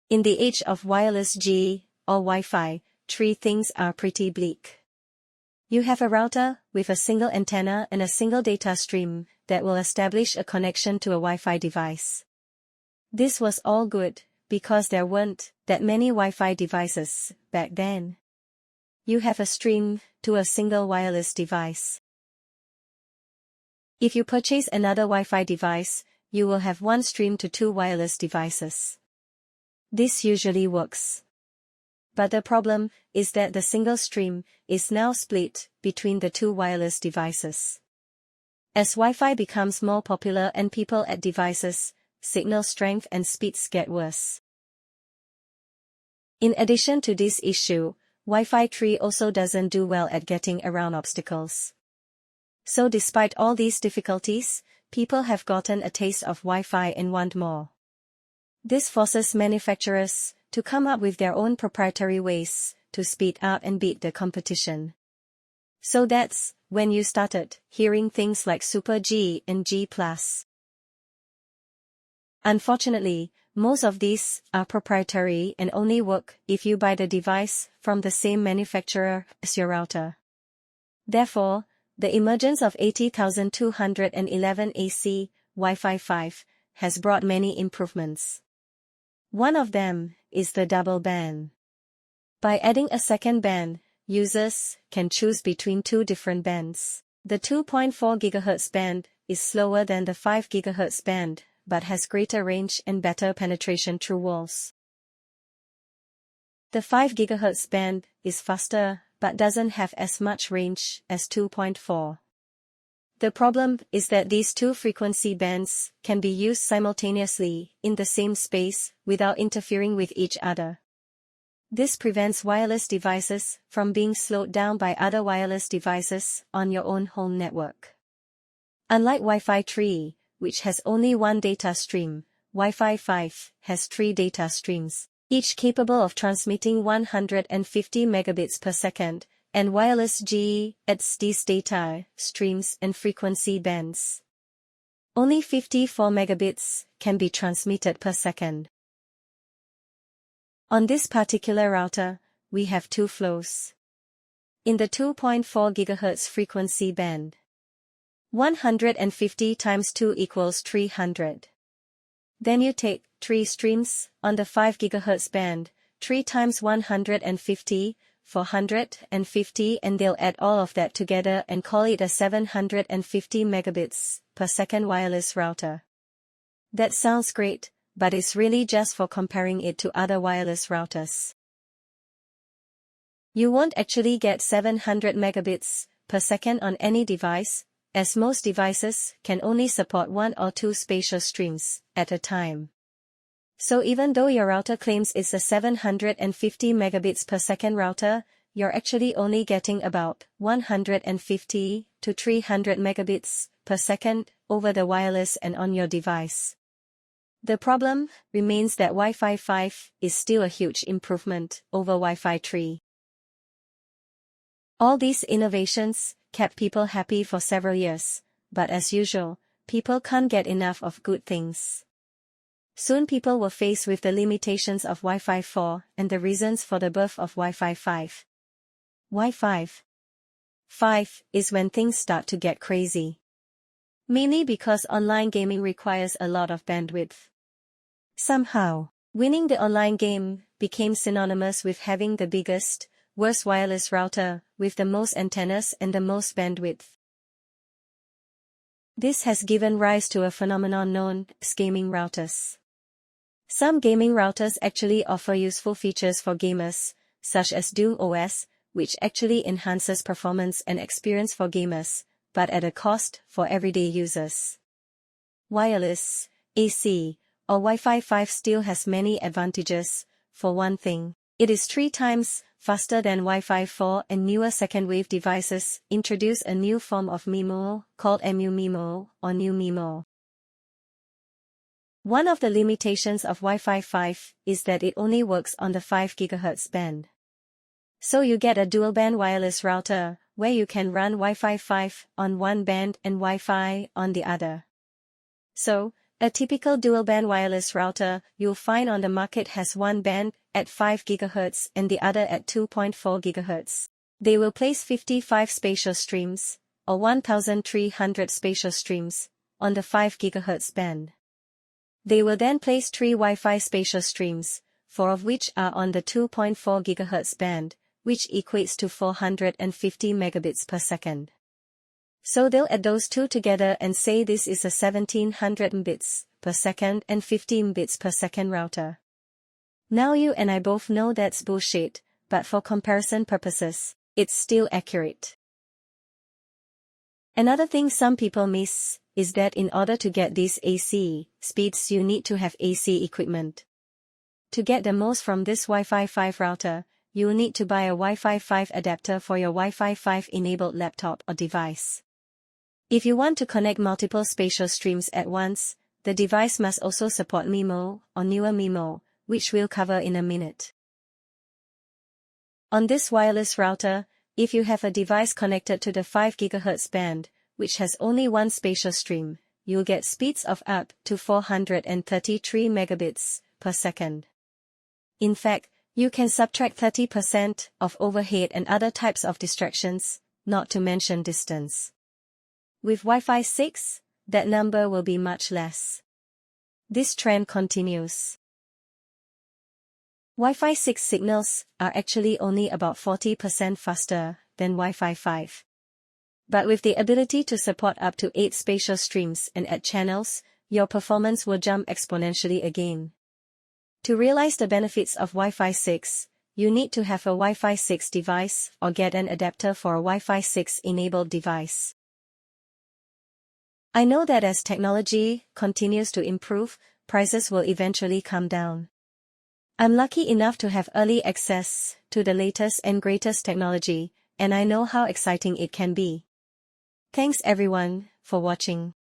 In the age of wireless G, or Wi-Fi, 3 things are pretty bleak. You have a router, with a single antenna and a single data stream, that will establish a connection to a Wi-Fi device. This was all good, because there weren't that many Wi-Fi devices back then. You have a stream to a single wireless device. If you purchase another Wi-Fi device, you will have one stream to 2 wireless devices. This usually works. But the problem is that the single stream is now split between the 2 wireless devices. As Wi-Fi becomes more popular and people add devices, signal strength and speeds get worse. In addition to this issue, Wi-Fi 3 also doesn't do well at getting around obstacles. So despite all these difficulties, people have gotten a taste of Wi-Fi and want more. This forces manufacturers to come up with their own proprietary ways to speed up and beat the competition. So that's when you started hearing things like Super G and G+. Unfortunately, most of these are proprietary and only work if you buy the device from the same manufacturer as your router. Therefore, the emergence of 80,211 AC Wi-Fi5 has brought many improvements. One of them is the double band. By adding a second band, users can choose between 2 different bands. The 2.4 GHz band is slower than the 5 GHz band, but has greater range and better penetration through walls. The 5 GHz band is faster, but doesn't have as much range as 2.4. The problem is that these 2 frequency bands can be used simultaneously in the same space without interfering with each other. This prevents wireless devices from being slowed down by other wireless devices on your own home network. Unlike Wi-Fi 3, which has only 1 data stream, Wi-Fi 5 has 3 data streams, each capable of transmitting 150 megabits per second, and wireless G adds these data streams and frequency bands. Only 54 megabits can be transmitted per second. On this particular router, we have 2 flows. In the 2.4 GHz frequency band, 150 times 2 equals 300. Then you take 3 streams on the 5 GHz band, 3 times 150, 450, and they'll add all of that together and call it a 750 megabits per second wireless router. That sounds great, but it's really just for comparing it to other wireless routers. You won't actually get 700 megabits per second on any device, as most devices can only support 1 or 2 spatial streams at a time. So even though your router claims it's a 750 megabits per second router, you're actually only getting about 150 to 300 megabits per second over the wireless and on your device. The problem remains that Wi-Fi 5 is still a huge improvement over Wi-Fi 3. All these innovations kept people happy for several years, but as usual, people can't get enough of good things. Soon people were faced with the limitations of Wi-Fi 4 and the reasons for the birth of Wi-Fi 5. Wi-Fi 5 is when things start to get crazy. Mainly because online gaming requires a lot of bandwidth. Somehow, winning the online game became synonymous with having the biggest, worst wireless router with the most antennas and the most bandwidth. This has given rise to a phenomenon known as gaming routers. Some gaming routers actually offer useful features for gamers, such as Doom OS, which actually enhances performance and experience for gamers, but at a cost for everyday users. Wireless, AC, or Wi-Fi 5 still has many advantages. For one thing, it is 3 times faster than Wi-Fi 4, and newer second-wave devices introduce a new form of MIMO called MU-MIMO or New MIMO. One of the limitations of Wi-Fi 5 is that it only works on the 5 GHz band. So you get a dual-band wireless router, where you can run Wi-Fi 5 on one band and Wi-Fi on the other. So, A typical dual-band wireless router you'll find on the market has one band at 5 GHz and the other at 2.4 GHz. They will place 55 spatial streams, or 1,300 spatial streams, on the 5 GHz band. They will then place 3 Wi-Fi spatial streams, 4 of which are on the 2.4 GHz band, which equates to 450 megabits per second. So they'll add those two together and say this is a 1700 Mbps per second and 15 Mbps per second router. Now you and I both know that's bullshit, but for comparison purposes, it's still accurate. Another thing some people miss is that in order to get these AC speeds you need to have AC equipment. To get the most from this Wi-Fi 5 router, you'll need to buy a Wi-Fi 5 adapter for your Wi-Fi 5 enabled laptop or device. If you want to connect multiple spatial streams at once, the device must also support MIMO or newer MIMO, which we'll cover in a minute. On this wireless router, if you have a device connected to the 5 GHz band, which has only one spatial stream, you'll get speeds of up to 433 megabits per second. In fact, you can subtract 30% of overhead and other types of distractions, not to mention distance. With Wi-Fi 6, that number will be much less. This trend continues. Wi-Fi 6 signals are actually only about 40% faster than Wi-Fi 5. But with the ability to support up to 8 spatial streams and add channels, your performance will jump exponentially again. To realize the benefits of Wi-Fi 6, you need to have a Wi-Fi 6 device or get an adapter for a Wi-Fi 6 enabled device. I know that as technology continues to improve, prices will eventually come down. I'm lucky enough to have early access to the latest and greatest technology, and I know how exciting it can be. Thanks everyone for watching.